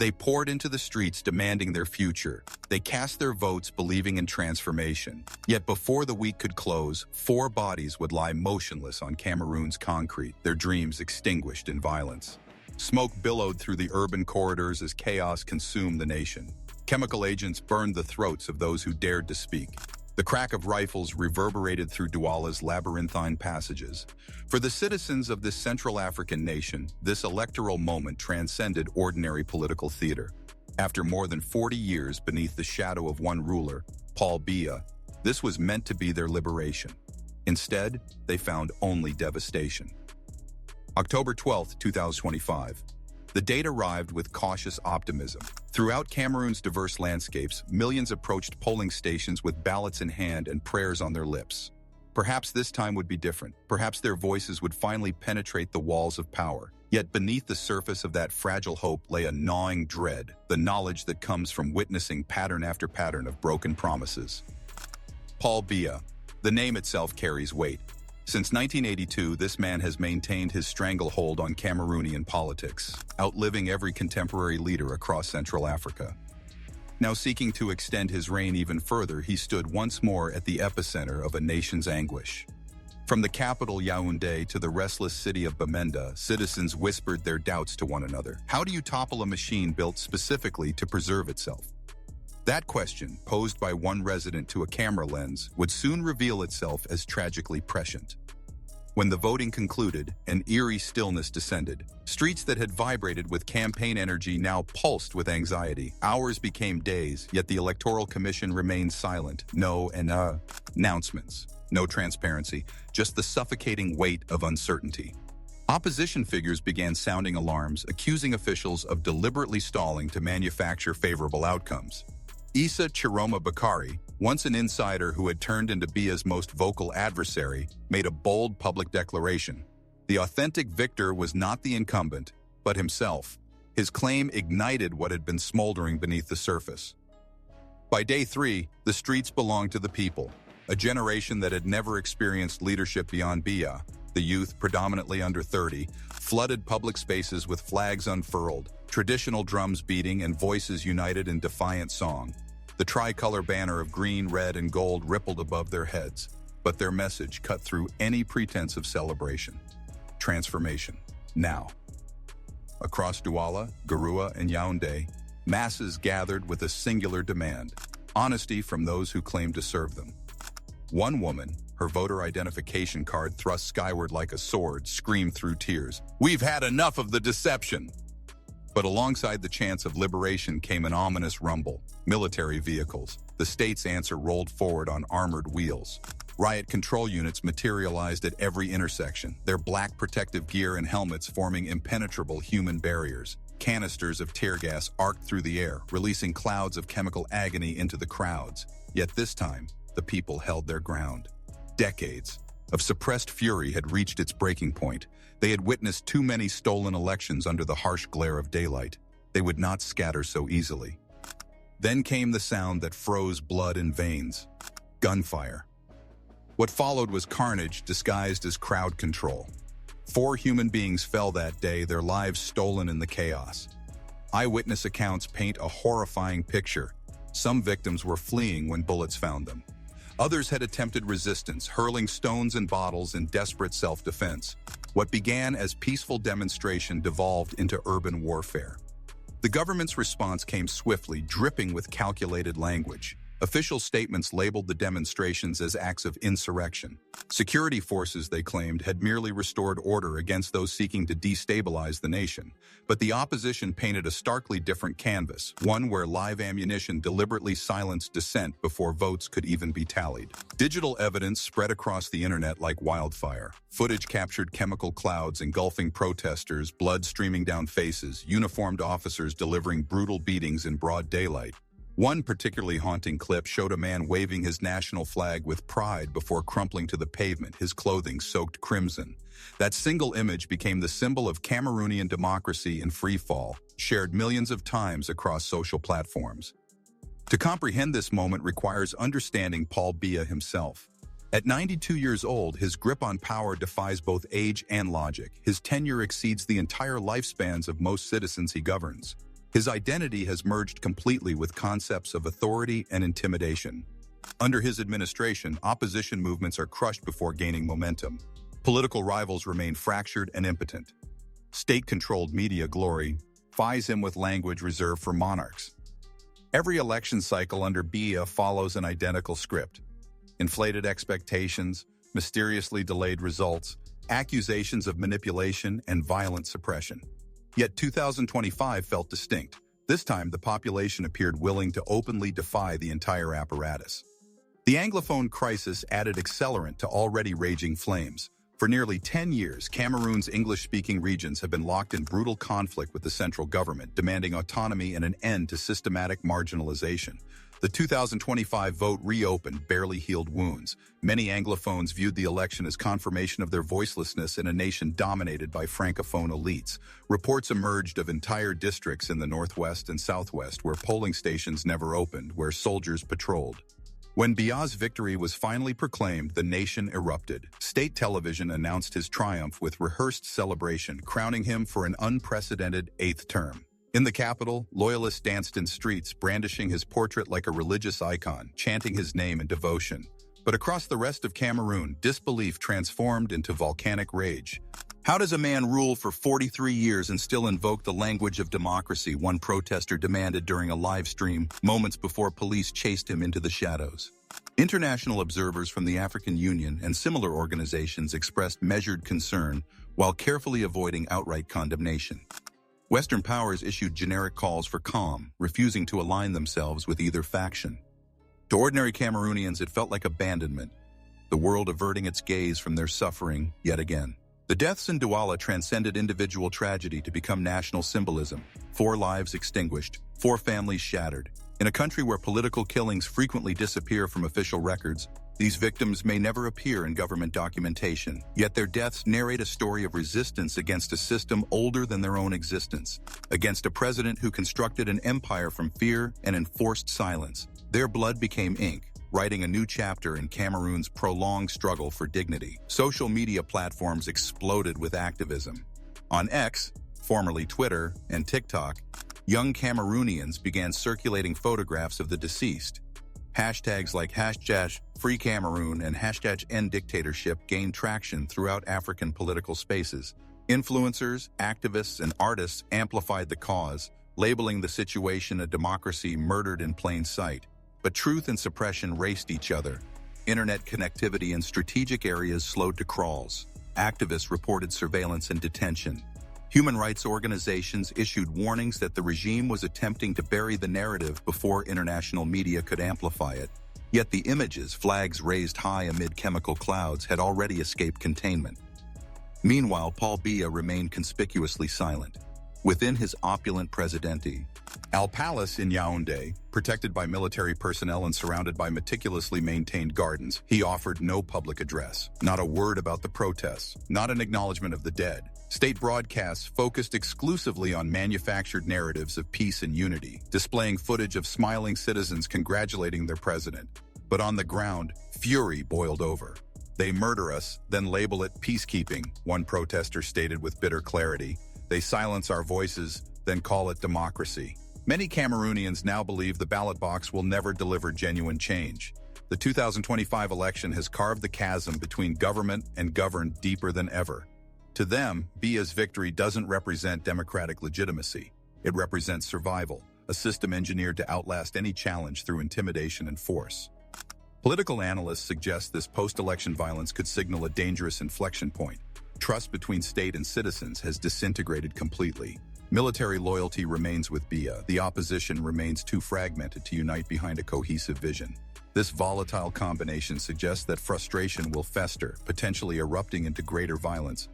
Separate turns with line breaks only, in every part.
They poured into the streets demanding their future. They cast their votes believing in transformation. Yet before the week could close, 4 bodies would lie motionless on Cameroon's concrete, their dreams extinguished in violence. Smoke billowed through the urban corridors as chaos consumed the nation. Chemical agents burned the throats of those who dared to speak. The crack of rifles reverberated through Duala's labyrinthine passages. For the citizens of this Central African nation, this electoral moment transcended ordinary political theater. After more than 40 years beneath the shadow of one ruler, Paul Biya, this was meant to be their liberation. Instead, they found only devastation. October 12, 2025. The date arrived with cautious optimism. Throughout Cameroon's diverse landscapes, millions approached polling stations with ballots in hand and prayers on their lips. Perhaps this time would be different. Perhaps their voices would finally penetrate the walls of power. Yet beneath the surface of that fragile hope lay a gnawing dread, the knowledge that comes from witnessing pattern after pattern of broken promises. Paul Biya. The name itself carries weight. Since 1982, this man has maintained his stranglehold on Cameroonian politics, outliving every contemporary leader across Central Africa. Now seeking to extend his reign even further, he stood once more at the epicenter of a nation's anguish. From the capital Yaoundé to the restless city of Bamenda, citizens whispered their doubts to one another. How do you topple a machine built specifically to preserve itself? That question, posed by one resident to a camera lens, would soon reveal itself as tragically prescient. When the voting concluded, an eerie stillness descended. Streets that had vibrated with campaign energy now pulsed with anxiety. Hours became days, yet the Electoral Commission remained silent. No announcements, no transparency, just the suffocating weight of uncertainty. Opposition figures began sounding alarms, accusing officials of deliberately stalling to manufacture favorable outcomes. Issa Chiroma Bakari, once an insider who had turned into Biya's most vocal adversary, made a bold public declaration. The authentic victor was not the incumbent, but himself. His claim ignited what had been smoldering beneath the surface. By day 3, the streets belonged to the people, a generation that had never experienced leadership beyond Biya. The youth, predominantly under 30, flooded public spaces with flags unfurled, traditional drums beating and voices united in defiant song. The tricolor banner of green, red, and gold rippled above their heads, but their message cut through any pretense of celebration. Transformation. Now. Across Duala, Garua, and Yaoundé, masses gathered with a singular demand: honesty from those who claimed to serve them. One woman, her voter identification card thrust skyward like a sword, screamed through tears, "We've had enough of the deception!" But alongside the chants of liberation came an ominous rumble. Military vehicles. The state's answer rolled forward on armored wheels. Riot control units materialized at every intersection, their black protective gear and helmets forming impenetrable human barriers. Canisters of tear gas arced through the air, releasing clouds of chemical agony into the crowds. Yet this time, the people held their ground. Decades of suppressed fury had reached its breaking point. They had witnessed too many stolen elections under the harsh glare of daylight. They would not scatter so easily. Then came the sound that froze blood in veins: gunfire. What followed was carnage disguised as crowd control. 4 human beings fell that day, their lives stolen in the chaos. Eyewitness accounts paint a horrifying picture. Some victims were fleeing when bullets found them. Others had attempted resistance, hurling stones and bottles in desperate self-defense. What began as peaceful demonstration devolved into urban warfare. The government's response came swiftly, dripping with calculated language. Official statements labeled the demonstrations as acts of insurrection. Security forces, they claimed, had merely restored order against those seeking to destabilize the nation. But the opposition painted a starkly different canvas, one where live ammunition deliberately silenced dissent before votes could even be tallied. Digital evidence spread across the internet like wildfire. Footage captured chemical clouds engulfing protesters, blood streaming down faces, uniformed officers delivering brutal beatings in broad daylight. One particularly haunting clip showed a man waving his national flag with pride before crumpling to the pavement, his clothing soaked crimson. That single image became the symbol of Cameroonian democracy in free fall, shared millions of times across social platforms. To comprehend this moment requires understanding Paul Biya himself. At 92 years old, his grip on power defies both age and logic. His tenure exceeds the entire lifespans of most citizens he governs. His identity has merged completely with concepts of authority and intimidation. Under his administration, opposition movements are crushed before gaining momentum. Political rivals remain fractured and impotent. State-controlled media glorifies him with language reserved for monarchs. Every election cycle under Biya follows an identical script. Inflated expectations, mysteriously delayed results, accusations of manipulation, and violent suppression. Yet 2025 felt distinct. This time, the population appeared willing to openly defy the entire apparatus. The Anglophone crisis added accelerant to already raging flames. For nearly 10 years, Cameroon's English-speaking regions have been locked in brutal conflict with the central government, demanding autonomy and an end to systematic marginalization. The 2025 vote reopened barely healed wounds. Many Anglophones viewed the election as confirmation of their voicelessness in a nation dominated by Francophone elites. Reports emerged of entire districts in the northwest and southwest where polling stations never opened, where soldiers patrolled. When Biya's victory was finally proclaimed, the nation erupted. State television announced his triumph with rehearsed celebration, crowning him for an unprecedented 8th term. In the capital, loyalists danced in streets, brandishing his portrait like a religious icon, chanting his name in devotion. But across the rest of Cameroon, disbelief transformed into volcanic rage. How does a man rule for 43 years and still invoke the language of democracy? One protester demanded during a live stream, moments before police chased him into the shadows. International observers from the African Union and similar organizations expressed measured concern while carefully avoiding outright condemnation. Western powers issued generic calls for calm, refusing to align themselves with either faction. To ordinary Cameroonians, it felt like abandonment, the world averting its gaze from their suffering yet again. The deaths in Duala transcended individual tragedy to become national symbolism. 4 lives extinguished, 4 families shattered. In a country where political killings frequently disappear from official records, these victims may never appear in government documentation, yet their deaths narrate a story of resistance against a system older than their own existence, against a president who constructed an empire from fear and enforced silence. Their blood became ink, writing a new chapter in Cameroon's prolonged struggle for dignity. Social media platforms exploded with activism. On X, formerly Twitter, and TikTok, young Cameroonians began circulating photographs of the deceased. Hashtags like #FreeCameroon and #EndDictatorship gained traction throughout African political spaces. Influencers, activists, and artists amplified the cause, labeling the situation a democracy murdered in plain sight. But truth and suppression raced each other. Internet connectivity in strategic areas slowed to crawls. Activists reported surveillance and detention. Human rights organizations issued warnings that the regime was attempting to bury the narrative before international media could amplify it. Yet the images, flags raised high amid chemical clouds, had already escaped containment. Meanwhile, Paul Biya remained conspicuously silent. Within his opulent Presidente, Al Palace in Yaoundé, protected by military personnel and surrounded by meticulously maintained gardens, he offered no public address. Not a word about the protests, not an acknowledgement of the dead. State broadcasts focused exclusively on manufactured narratives of peace and unity, displaying footage of smiling citizens congratulating their president. But on the ground, fury boiled over. "They murder us, then label it peacekeeping," one protester stated with bitter clarity. "They silence our voices, then call it democracy." Many Cameroonians now believe the ballot box will never deliver genuine change. The 2025 election has carved the chasm between government and governed deeper than ever. To them, Biya's victory doesn't represent democratic legitimacy. It represents survival, a system engineered to outlast any challenge through intimidation and force. Political analysts suggest this post-election violence could signal a dangerous inflection point. Trust between state and citizens has disintegrated completely. Military loyalty remains with Biya. The opposition remains too fragmented to unite behind a cohesive vision. This volatile combination suggests that frustration will fester, potentially erupting into greater violence.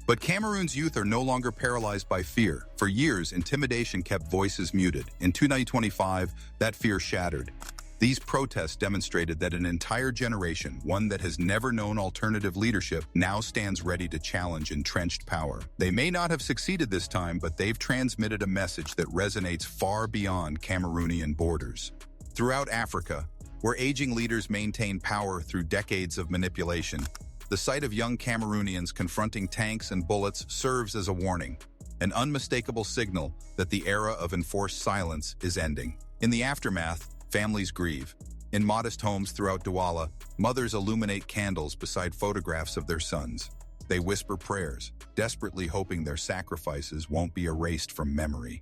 But Cameroon's youth are no longer paralyzed by fear. For years, intimidation kept voices muted. In 2025, that fear shattered. These protests demonstrated that an entire generation, one that has never known alternative leadership, now stands ready to challenge entrenched power. They may not have succeeded this time, but they've transmitted a message that resonates far beyond Cameroonian borders. Throughout Africa, where aging leaders maintain power through decades of manipulation, the sight of young Cameroonians confronting tanks and bullets serves as a warning. an unmistakable signal that the era of enforced silence is ending. In the aftermath, families grieve. In modest homes throughout Duala, mothers illuminate candles beside photographs of their sons. They whisper prayers, desperately hoping their sacrifices won't be erased from memory.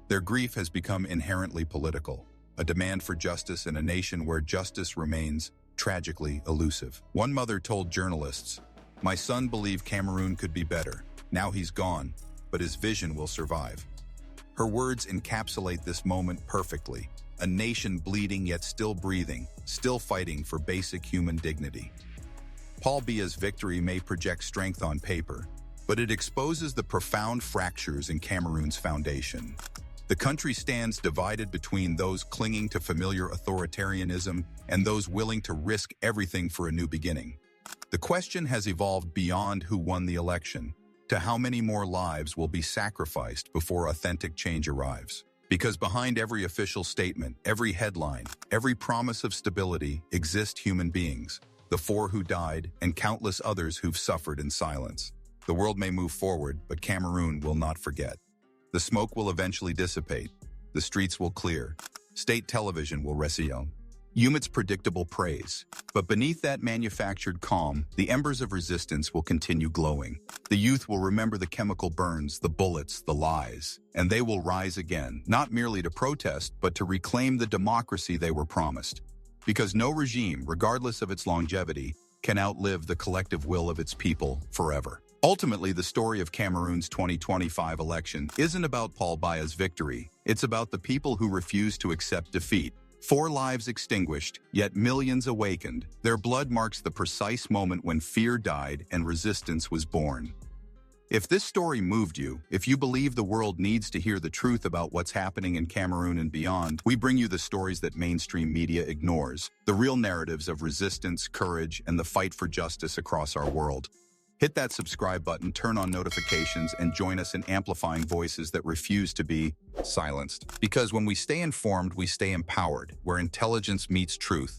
Their grief has become inherently political, a demand for justice in a nation where justice remains tragically elusive. One mother told journalists, "My son believed Cameroon could be better. Now he's gone, but his vision will survive." Her words encapsulate this moment perfectly. A nation bleeding yet still breathing, still fighting for basic human dignity. Paul Biya's victory may project strength on paper, but it exposes the profound fractures in Cameroon's foundation. The country stands divided between those clinging to familiar authoritarianism and those willing to risk everything for a new beginning. The question has evolved beyond who won the election to how many more lives will be sacrificed before authentic change arrives. Because behind every official statement, every headline, every promise of stability exist human beings, the 4 who died and countless others who've suffered in silence. The world may move forward, but Cameroon will not forget. The smoke will eventually dissipate. The streets will clear. State television will resume Humit's predictable praise. But beneath that manufactured calm, the embers of resistance will continue glowing. The youth will remember the chemical burns, the bullets, the lies, and they will rise again, not merely to protest, but to reclaim the democracy they were promised. Because no regime, regardless of its longevity, can outlive the collective will of its people forever. Ultimately, the story of Cameroon's 2025 election isn't about Paul Biya's victory. It's about the people who refuse to accept defeat. 4 lives extinguished, yet millions awakened. Their blood marks the precise moment when fear died and resistance was born. If this story moved you, if you believe the world needs to hear the truth about what's happening in Cameroon and beyond, we bring you the stories that mainstream media ignores, the real narratives of resistance, courage, and the fight for justice across our world. Hit that subscribe button, turn on notifications, and join us in amplifying voices that refuse to be silenced. Because when we stay informed, we stay empowered, where intelligence meets truth.